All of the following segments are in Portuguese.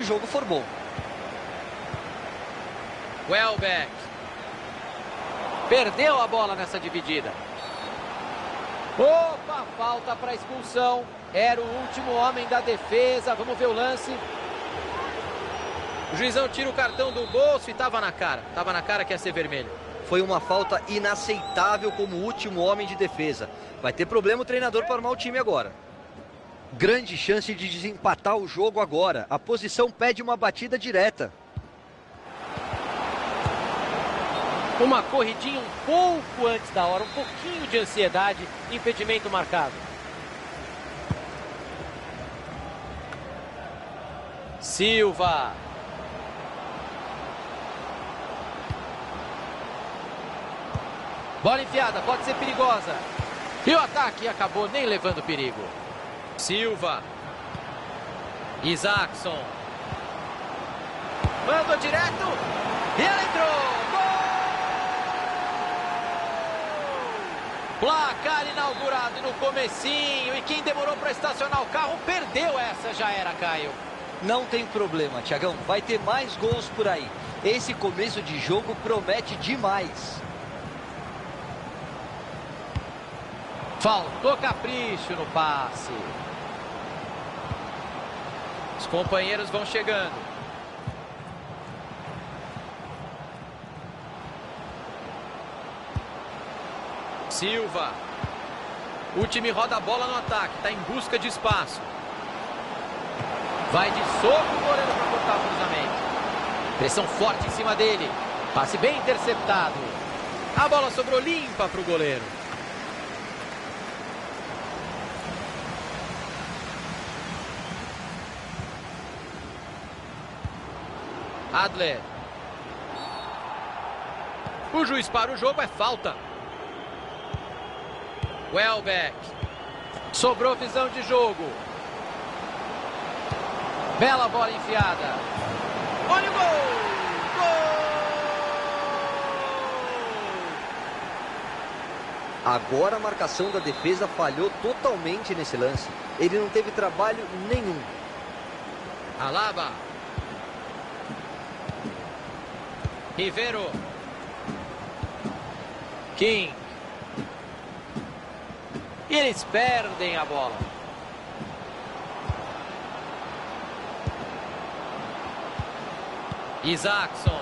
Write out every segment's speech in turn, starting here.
jogo for bom. Welbeck. Perdeu a bola nessa dividida. Opa, falta para expulsão. Era o último homem da defesa. Vamos ver o lance. O juizão tira o cartão do bolso e estava na cara. Estava na cara que ia ser vermelho. Foi uma falta inaceitável como último homem de defesa. Vai ter problema o treinador para armar o time agora. Grande chance de desempatar o jogo agora. A posição pede uma batida direta. Uma corridinha um pouco antes da hora. Um pouquinho de ansiedade. Impedimento marcado. Silva. Bola enfiada, pode ser perigosa. E o ataque acabou nem levando perigo. Silva. Isaacson. Mandou direto. E ela entrou. Gol! Placar inaugurado no comecinho. E quem demorou para estacionar o carro perdeu essa. Já era, Caio. Não tem problema, Thiagão. Vai ter mais gols por aí. Esse começo de jogo promete demais. Faltou capricho no passe. Os companheiros vão chegando. Silva. O time roda a bola no ataque. Está em busca de espaço. Vai de soco o goleiro para cortar o cruzamento. Pressão forte em cima dele. Passe bem interceptado. A bola sobrou limpa para o goleiro. Adler. O juiz para o jogo, é falta. Welbeck. Sobrou visão de jogo. Bela bola enfiada. Olha o gol! Gol! Agora a marcação da defesa falhou totalmente nesse lance. Ele não teve trabalho nenhum. Alaba. Rivero. King. E eles perdem a bola. Isaacson.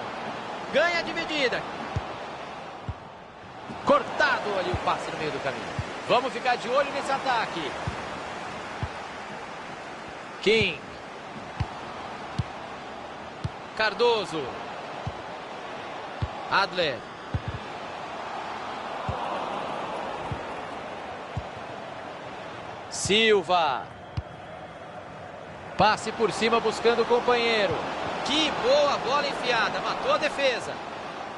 Ganha a dividida. Cortado ali o passe no meio do caminho. Vamos ficar de olho nesse ataque. King. Cardoso. Adler. Silva. Passe por cima buscando o companheiro. Que boa bola enfiada. Matou a defesa.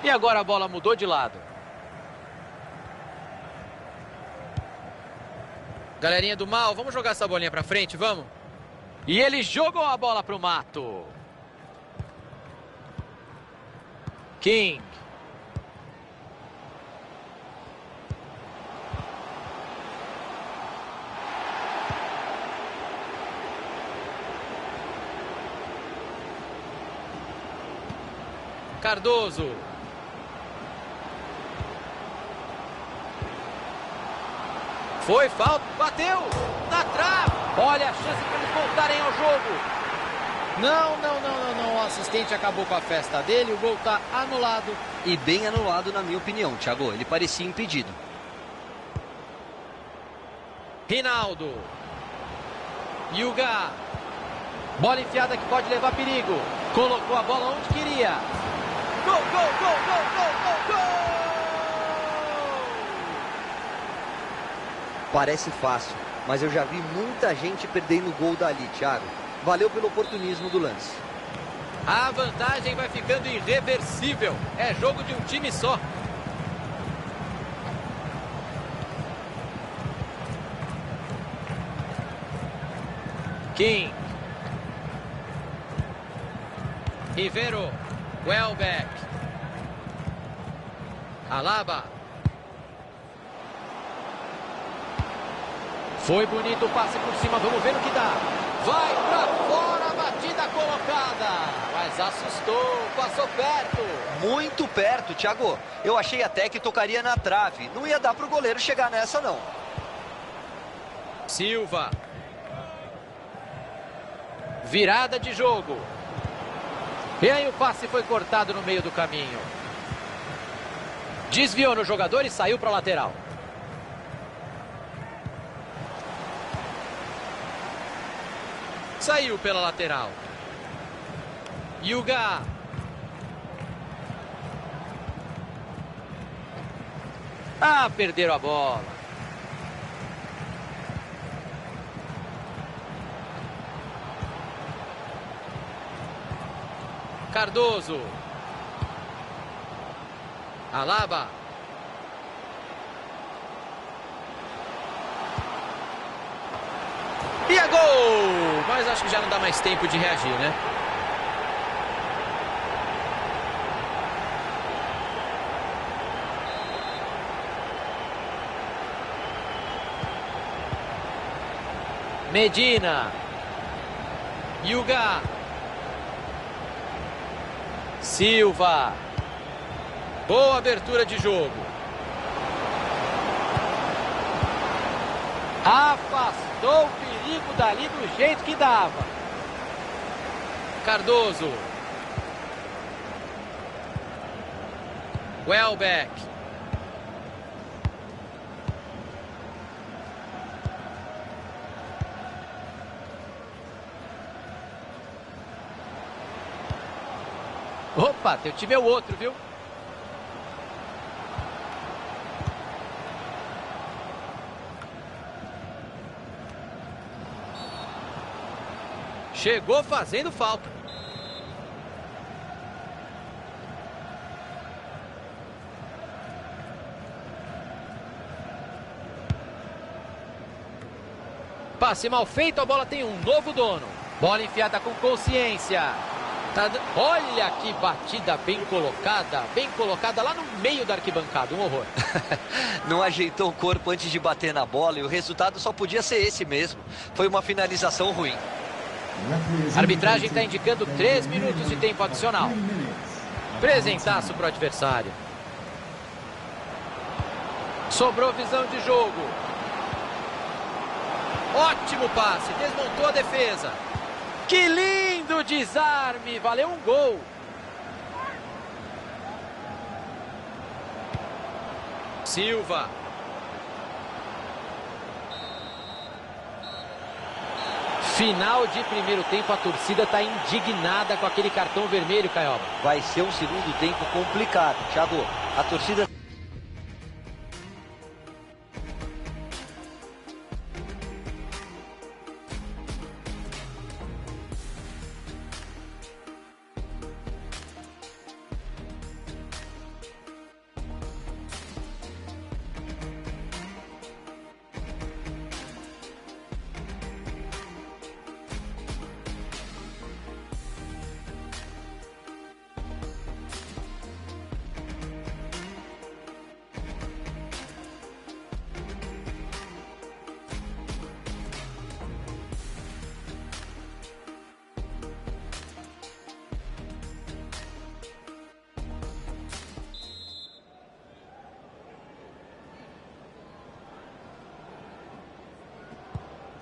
E agora a bola mudou de lado. Galerinha do mal, vamos jogar essa bolinha pra frente, vamos? E eles jogam a bola pro mato. King. Cardoso. Foi falta, bateu na trave. Olha a chance para eles voltarem ao jogo. Não. O assistente acabou com a festa dele. O gol está anulado. E bem anulado, na minha opinião, Thiago. Ele parecia impedido. Rinaldo. Yuga. Bola enfiada que pode levar perigo. Colocou a bola onde queria. Gol, gol, gol, gol, gol, gol, gol! Parece fácil, mas eu já vi muita gente perdendo gol dali, Thiago. Valeu pelo oportunismo do lance. A vantagem vai ficando irreversível. É jogo de um time só. King. Rivero. Welbeck. Alaba. Foi bonito o passe por cima. Vamos ver o que dá. Vai pra fora a batida colocada. Mas assustou, passou perto. Muito perto, Thiago. Eu achei até que tocaria na trave. Não ia dar para o goleiro chegar nessa, não. Silva. Virada de jogo. E aí o passe foi cortado no meio do caminho. Desviou no jogador e saiu para a lateral. Saiu pela lateral. Yuga. Ah, perderam a bola. Cardoso. Alaba. E é gol! Mas acho que já não dá mais tempo de reagir, né? Medina. Yuga. Silva. Boa abertura de jogo. Afastou o perigo dali do jeito que dava. Cardoso. Welbeck. Opa, teu time é o outro, viu? Chegou fazendo falta. Passe mal feito, a bola tem um novo dono. Bola enfiada com consciência. Olha que batida bem colocada lá no meio da arquibancada, um horror. Não ajeitou o corpo antes de bater na bola e o resultado só podia ser esse mesmo. Foi uma finalização ruim. A arbitragem está indicando 3 minutos de tempo adicional. Presentaço para o adversário. Sobrou visão de jogo. Ótimo passe, desmontou a defesa. Que lindo desarme, valeu um gol. Silva. Final de primeiro tempo, a torcida está indignada com aquele cartão vermelho, Caioba. Vai ser um segundo tempo complicado, Thiago. A torcida...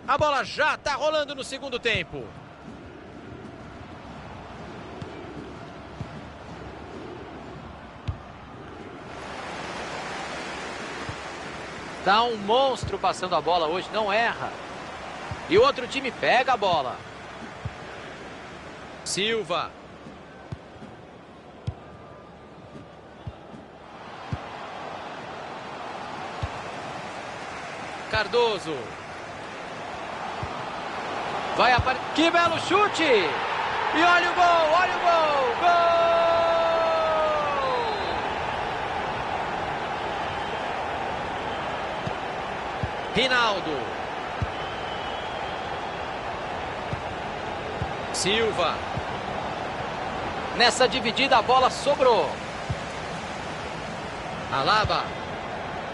A bola já está rolando no segundo tempo. Tá um monstro passando a bola hoje, não erra. E o outro time pega a bola. Silva. Cardoso. Vai aparecer. Que belo chute! E olha o gol, olha o gol! Gol! Rinaldo. Silva. Nessa dividida a bola sobrou. Alaba.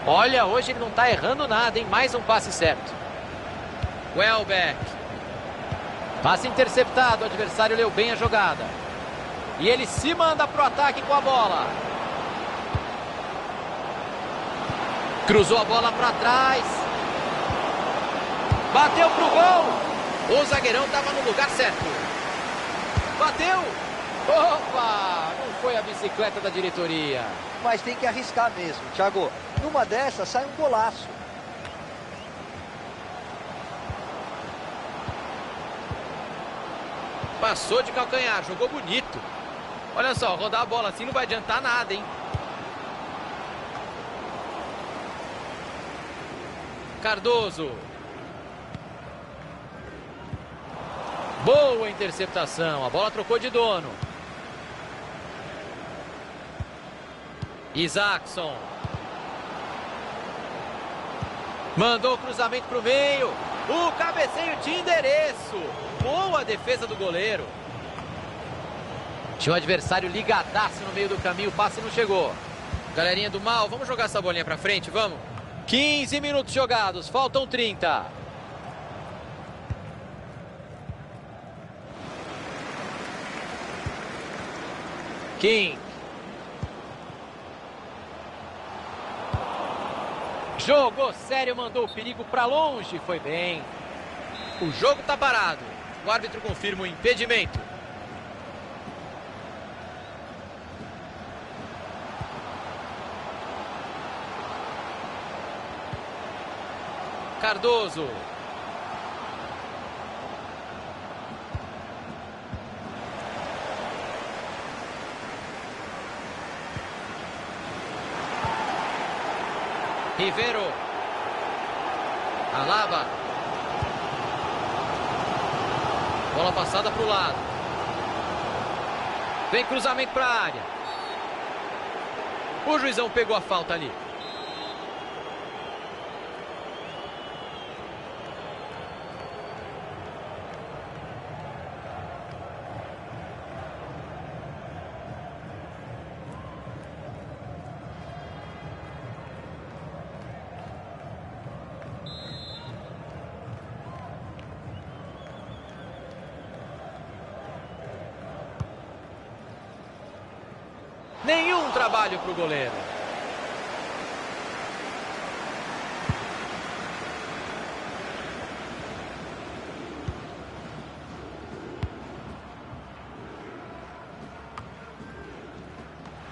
Olha, hoje ele não está errando nada, hein? Mais um passe certo. Welbeck. Passe interceptado, o adversário leu bem a jogada. E ele se manda pro ataque com a bola. Cruzou a bola para trás. Bateu pro gol. O zagueirão estava no lugar certo. Bateu. Opa! Não foi a bicicleta da diretoria. Mas tem que arriscar mesmo, Thiago. Numa dessas sai um golaço. Passou de calcanhar, jogou bonito. Olha só, rodar a bola assim não vai adiantar nada, hein? Cardoso. Boa interceptação, a bola trocou de dono. Isaacson. Mandou o cruzamento para o meio. O cabeceio de endereço. Boa defesa do goleiro. Tinha um adversário ligadaço no meio do caminho, o passe não chegou. Galerinha do mal, vamos jogar essa bolinha pra frente, vamos? 15 minutos jogados, faltam 30. King. Jogou sério, mandou o perigo pra longe, foi bem. O jogo tá parado. O árbitro confirma o impedimento. Cardoso. Rivero. Alaba. Bola passada para o lado. Vem cruzamento para a área. O juizão pegou a falta ali. Nenhum trabalho para o goleiro.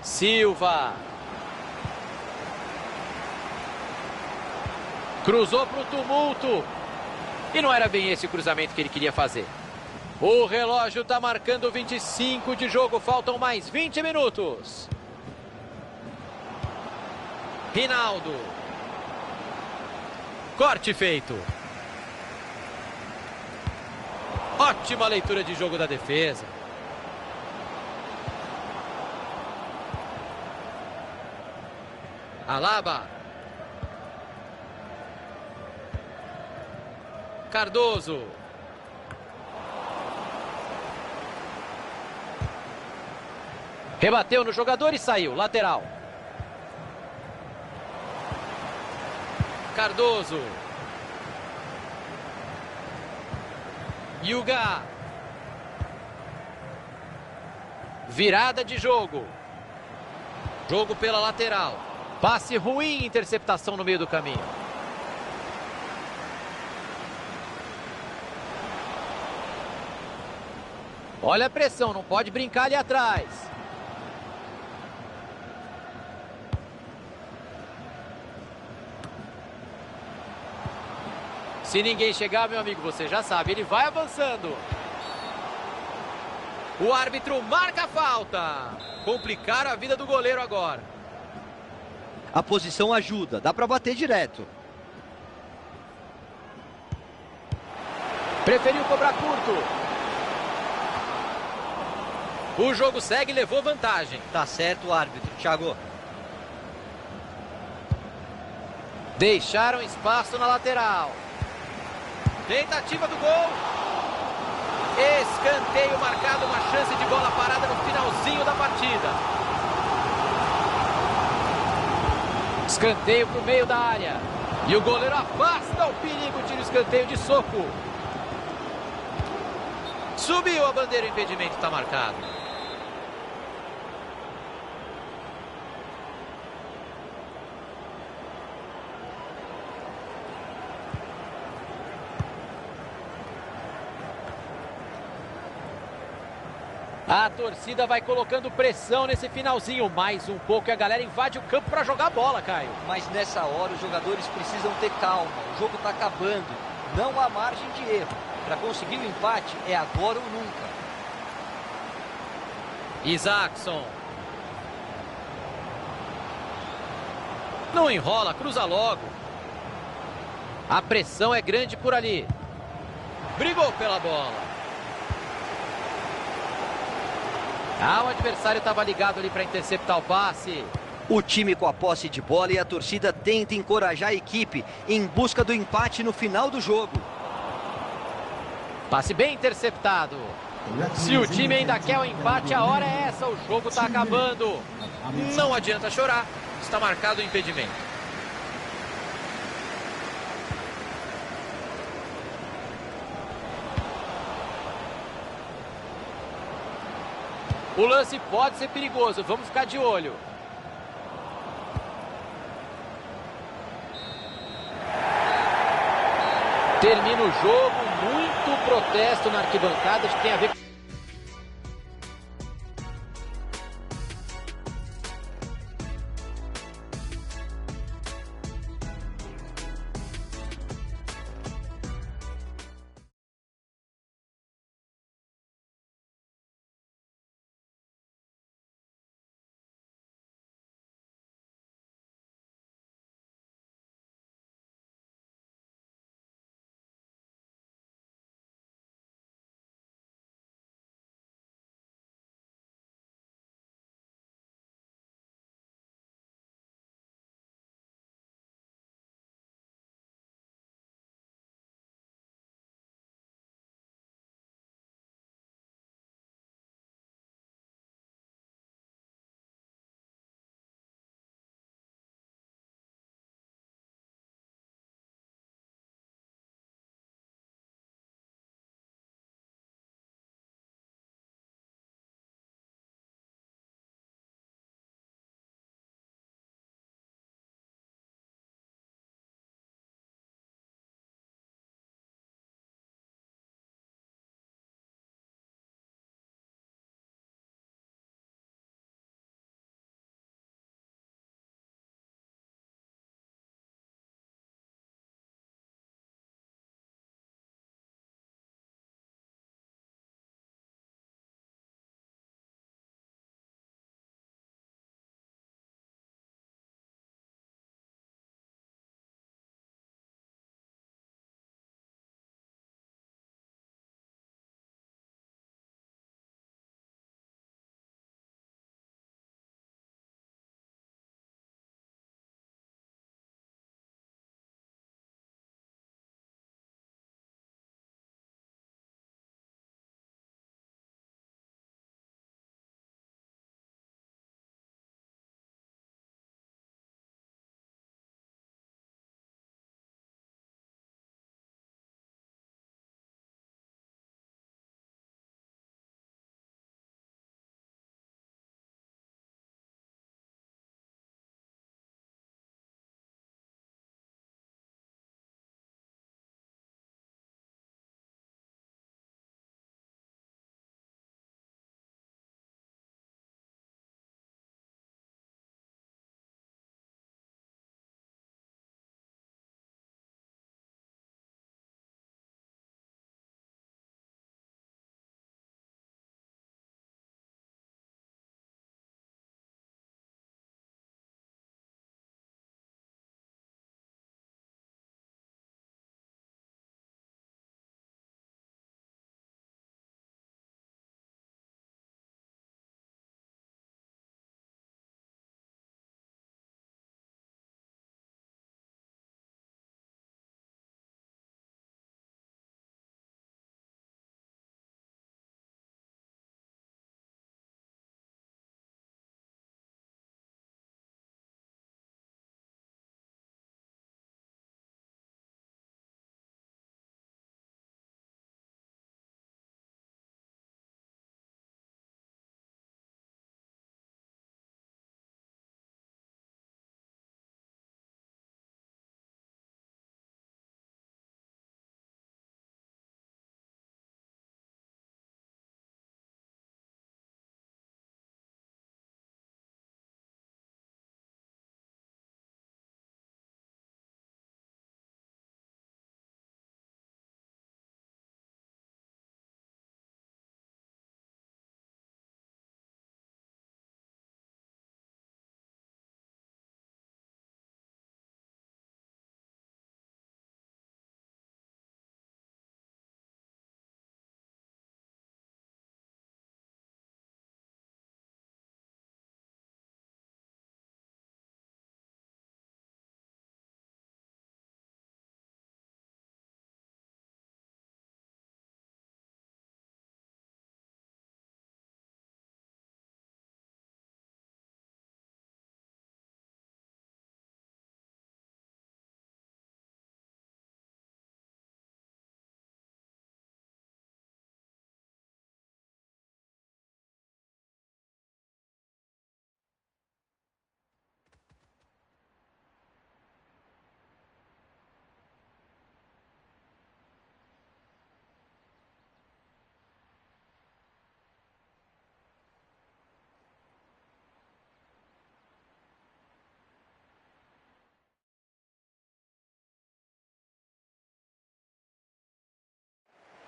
Silva. Cruzou para o tumulto. E não era bem esse o cruzamento que ele queria fazer. O relógio está marcando 25 de jogo, faltam mais 20 minutos. Rinaldo. Corte feito. Ótima leitura de jogo da defesa. Alaba. Cardoso. Rebateu no jogador e saiu. Lateral. Cardoso. Yuga. Virada de jogo. Jogo pela lateral. Passe ruim, interceptação no meio do caminho. Olha a pressão, não pode brincar ali atrás. Se ninguém chegar, meu amigo, você já sabe, ele vai avançando. O árbitro marca a falta. Complicaram a vida do goleiro agora. A posição ajuda, dá para bater direto. Preferiu cobrar curto. O jogo segue e levou vantagem. Tá certo o árbitro, Thiago. Deixaram espaço na lateral. Tentativa do gol. Escanteio marcado, uma chance de bola parada no finalzinho da partida. Escanteio para o meio da área. E o goleiro afasta o perigo, tira o escanteio de soco. Subiu a bandeira, o impedimento está marcado. A torcida vai colocando pressão nesse finalzinho. Mais um pouco e a galera invade o campo para jogar bola, Caio. Mas nessa hora os jogadores precisam ter calma. O jogo está acabando. Não há margem de erro. Para conseguir o empate é agora ou nunca. Isaacson. Não enrola, cruza logo. A pressão é grande por ali. Brigou pela bola. O adversário estava ligado ali para interceptar o passe. O time com a posse de bola e a torcida tenta encorajar a equipe em busca do empate no final do jogo. Passe bem interceptado. Se o time ainda quer o empate, a hora é essa. O jogo está acabando. Não adianta chorar. Está marcado o impedimento. O lance pode ser perigoso. Vamos ficar de olho. Termina o jogo. Muito protesto na arquibancada. Acho que tem a ver com...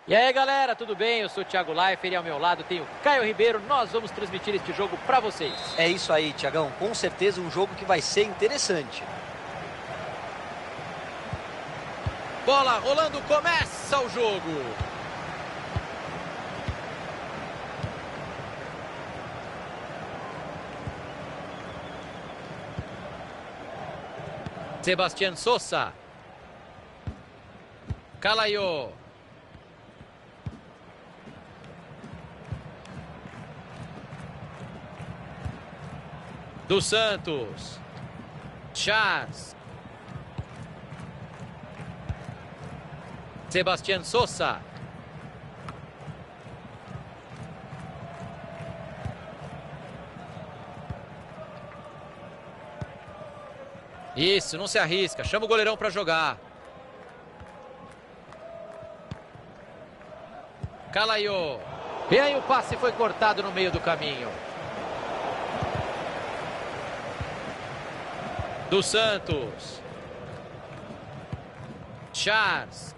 E aí, galera, tudo bem? Eu sou o Thiago Leifert e ao meu lado tem o Caio Ribeiro. Nós vamos transmitir este jogo para vocês. É isso aí, Thiagão. Com certeza um jogo que vai ser interessante. Bola rolando, começa o jogo. Sebastián Sosa. Calaió. Dos Santos. Charles. Sebastián Sosa. Isso, não se arrisca. Chama o goleirão para jogar. Calaió. E aí o passe foi cortado no meio do caminho. Dos Santos. Charles.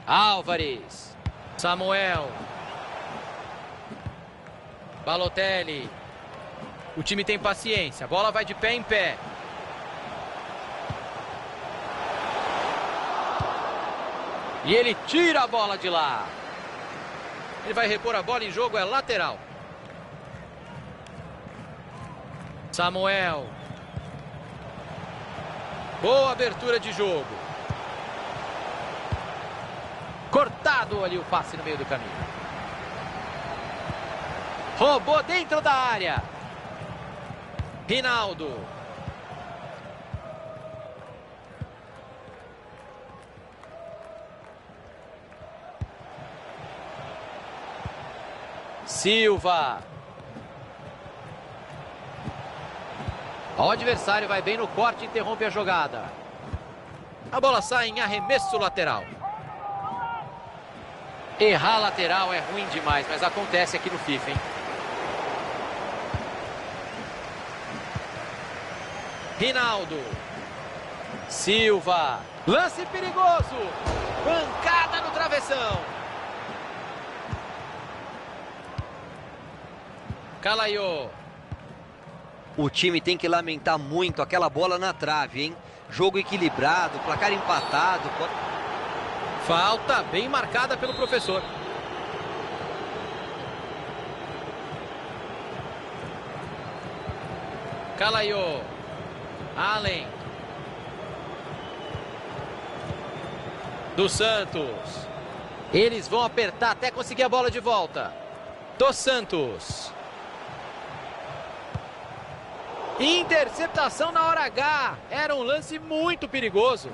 Álvares. Samuel. Balotelli. O time tem paciência. A bola vai de pé em pé. E ele tira a bola de lá. Ele vai repor a bola em jogo, é lateral. Samuel. Boa abertura de jogo. Cortado ali o passe no meio do caminho. Roubou dentro da área. Rinaldo. Silva. O adversário vai bem no corte e interrompe a jogada. A bola sai em arremesso lateral. Errar lateral é ruim demais, mas acontece aqui no FIFA, hein? Rinaldo. Silva. Lance perigoso. Pancada no travessão. Calaió. O time tem que lamentar muito aquela bola na trave, hein? Jogo equilibrado, placar empatado. Falta bem marcada pelo professor. Calaió. Allen. Dos Santos. Eles vão apertar até conseguir a bola de volta. Dos Santos. Interceptação na hora H. Era um lance muito perigoso.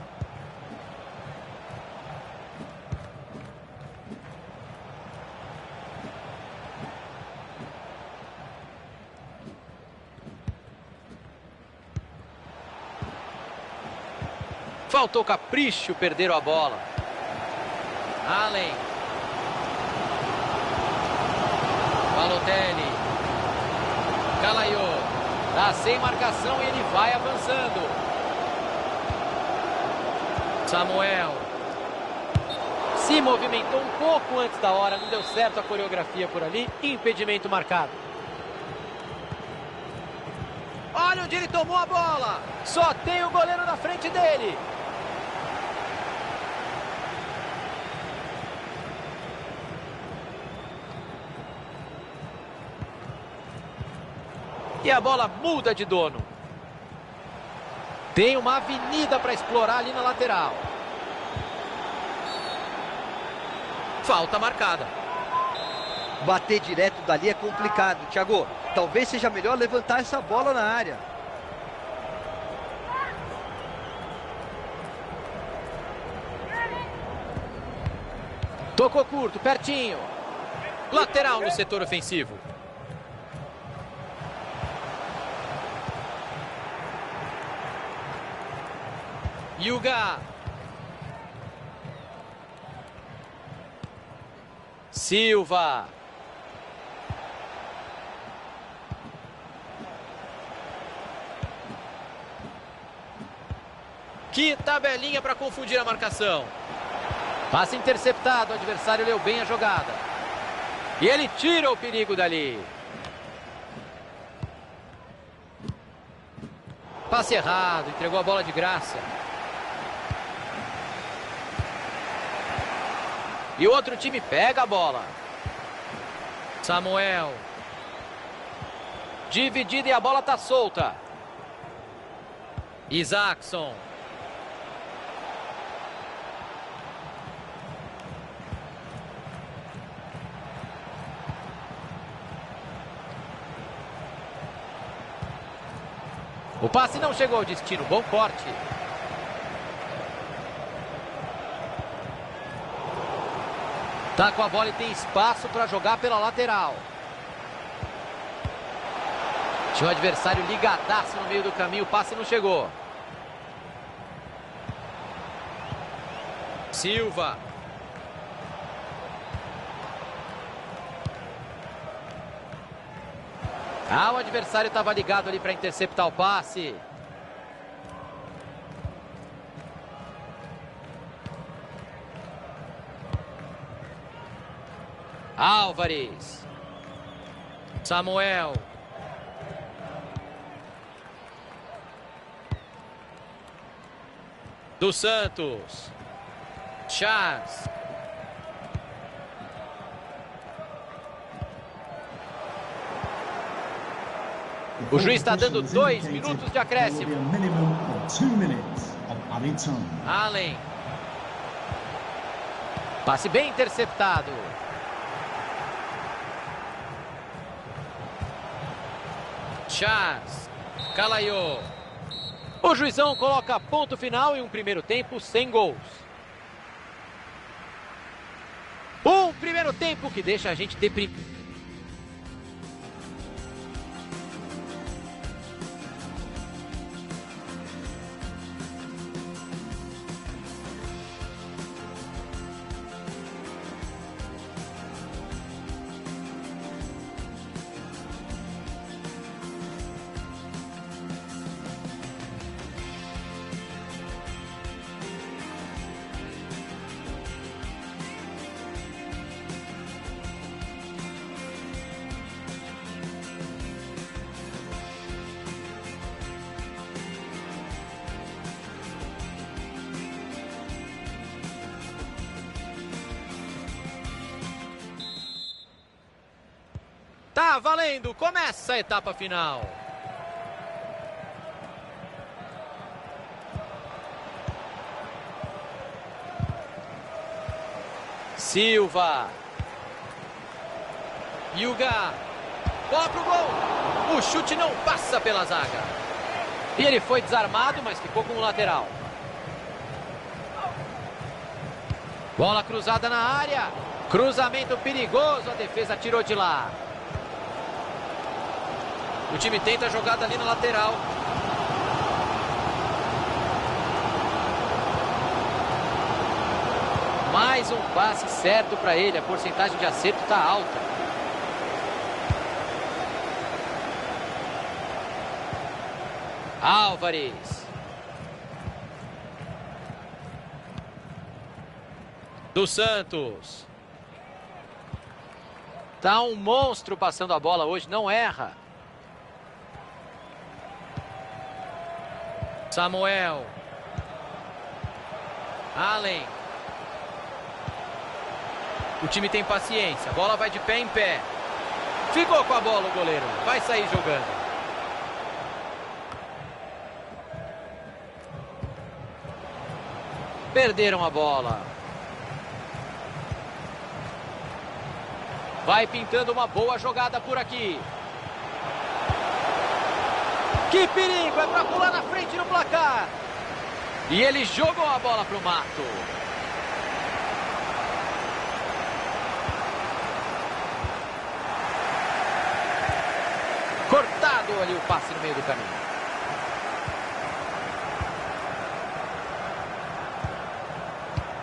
Faltou capricho, perderam a bola. Allen. Balotelli. Calaió. Tá sem marcação e ele vai avançando. Samuel. Se movimentou um pouco antes da hora, não deu certo a coreografia por ali. Impedimento marcado. Olha onde ele tomou a bola. Só tem o goleiro na frente dele. E a bola muda de dono. Tem uma avenida para explorar ali na lateral. Falta marcada. Bater direto dali é complicado, Thiago. Talvez seja melhor levantar essa bola na área. Tocou curto, pertinho. Lateral no setor ofensivo. Yuga. Silva. Que tabelinha para confundir a marcação. Passe interceptado, o adversário leu bem a jogada. E ele tira o perigo dali. Passe errado, entregou a bola de graça. E o outro time pega a bola. Samuel. Dividida e a bola está solta. Isaacson. O passe não chegou ao destino, bom corte. Tá com a bola e tem espaço para jogar pela lateral. Tinha o adversário ligadaço no meio do caminho, o passe não chegou. Silva. Ah, o adversário estava ligado ali para interceptar o passe. Álvares. Samuel. Dos Santos. Charles. O juiz está dando 2 minutos de acréscimo. Allen. Passe bem interceptado. Charles. Calaiô. O juizão coloca ponto final em um primeiro tempo sem gols. Um primeiro tempo que deixa a gente deprimido. Tá valendo, começa a etapa final. Silva. Yuga. Bola pro gol. O chute não passa pela zaga. E ele foi desarmado, mas ficou com o lateral. Bola cruzada na área. Cruzamento perigoso, a defesa tirou de lá. O time tenta a jogada ali na lateral. Mais um passe certo para ele. A porcentagem de acerto está alta. Álvares. Dos Santos. Tá um monstro passando a bola hoje, não erra. Samuel. Allen. O time tem paciência. A bola vai de pé em pé. Ficou com a bola o goleiro. Vai sair jogando. Perderam a bola. Vai pintando uma boa jogada por aqui. Que perigo, é para pular na frente no placar. E ele jogou a bola para o mato. Cortado ali o passe no meio do caminho.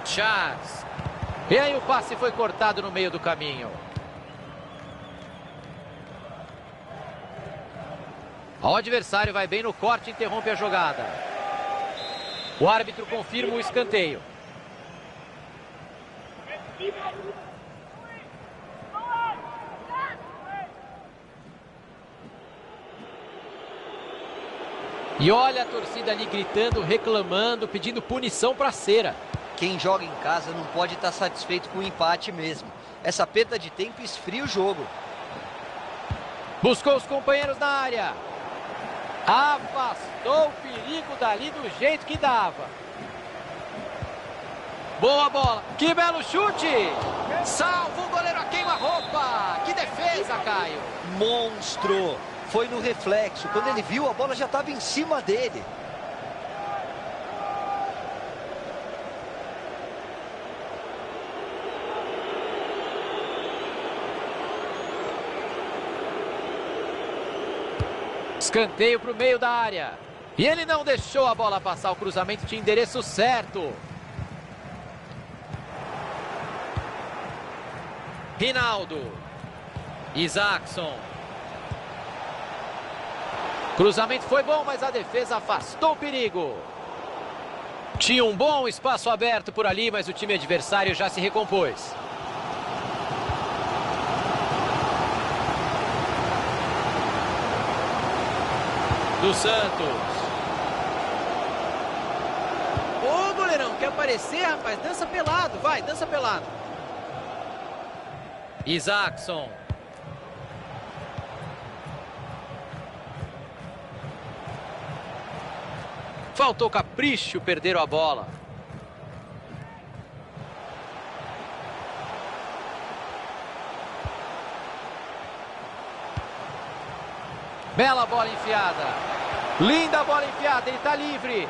Charles. E aí o passe foi cortado no meio do caminho. O adversário vai bem no corte e interrompe a jogada. O árbitro confirma o escanteio. E olha a torcida ali gritando, reclamando, pedindo punição para a Cera. Quem joga em casa não pode estar satisfeito com o empate mesmo. Essa perda de tempo esfria o jogo. Buscou os companheiros na área. Afastou o perigo dali do jeito que dava. Boa bola. Que belo chute. Salva o goleiro a queima-roupa. Que defesa, Caio. Monstro. Foi no reflexo. Quando ele viu, a bola já estava em cima dele. Escanteio para o meio da área. E ele não deixou a bola passar. O cruzamento tinha endereço certo. Rinaldo. Isaacson. Cruzamento foi bom, mas a defesa afastou o perigo. Tinha um bom espaço aberto por ali, mas o time adversário já se recompôs. Do Santos. Ô, goleirão, quer aparecer, rapaz? Dança pelado, vai, dança pelado. Isaacson. Faltou capricho, perderam a bola. Bela bola enfiada. Linda bola enfiada, ele está livre.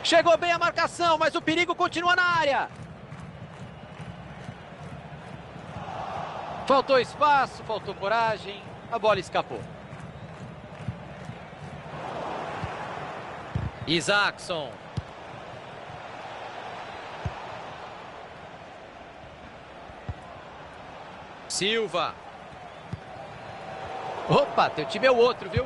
Chegou bem a marcação, mas o perigo continua na área. Faltou espaço, faltou coragem. A bola escapou. Isaacson. Silva. Opa, teu time é o outro, viu?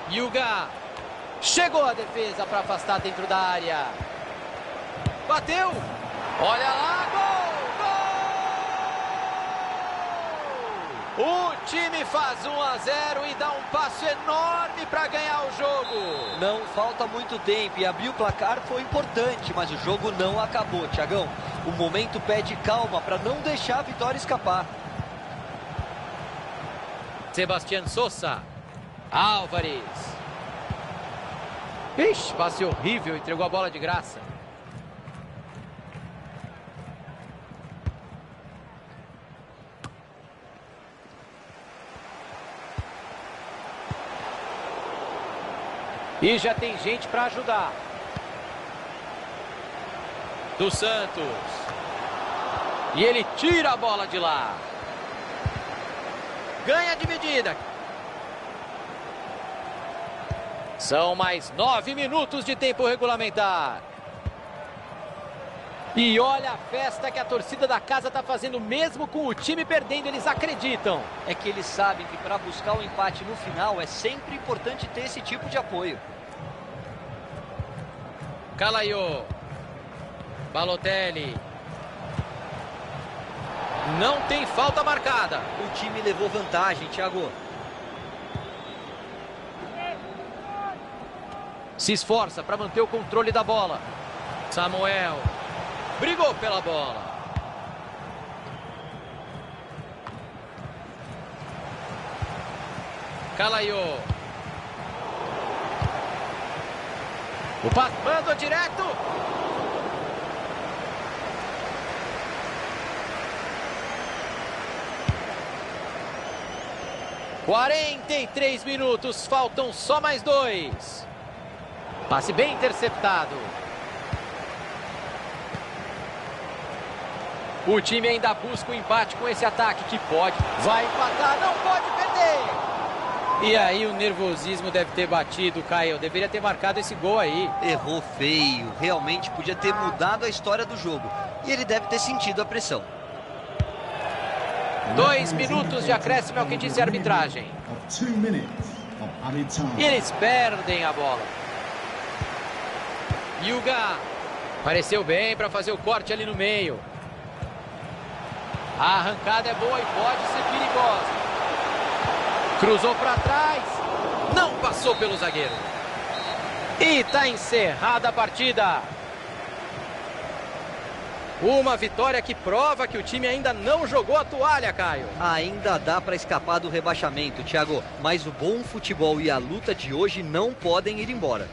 Yuga. Chegou a defesa para afastar dentro da área. Bateu. Olha lá, gol! O time faz 1-0 e dá um passo enorme para ganhar o jogo. Não falta muito tempo e abrir o placar foi importante, mas o jogo não acabou, Thiagão. O momento pede calma para não deixar a vitória escapar. Sebastián Sosa. Álvares. Ixi, passe horrível, entregou a bola de graça. E já tem gente para ajudar. Do Santos. E ele tira a bola de lá. Ganha de medida. São mais 9 minutos de tempo regulamentar. E olha a festa que a torcida da casa está fazendo, mesmo com o time perdendo, eles acreditam. É que eles sabem que para buscar o empate no final é sempre importante ter esse tipo de apoio. Calaiô. Balotelli. Não tem falta marcada. O time levou vantagem, Thiago. Se esforça para manter o controle da bola. Samuel. Brigou pela bola. Calaiô. O passe mandou direto. – 43 minutos, faltam só mais 2. Passe bem interceptado. O time ainda busca o empate com esse ataque que pode. Vai empatar, não pode perder. E aí o nervosismo deve ter batido, Caio. Deveria ter marcado esse gol aí. Errou feio. Realmente podia ter mudado a história do jogo. E ele deve ter sentido a pressão. 2 minutos de acréscimo é o que disse a arbitragem. 2 minutes of added time. E eles perdem a bola. Hyuga. Pareceu bem para fazer o corte ali no meio. A arrancada é boa e pode ser perigosa. Cruzou para trás. Não passou pelo zagueiro. E está encerrada a partida. Uma vitória que prova que o time ainda não jogou a toalha, Caio. Ainda dá para escapar do rebaixamento, Thiago. Mas o bom futebol e a luta de hoje não podem ir embora.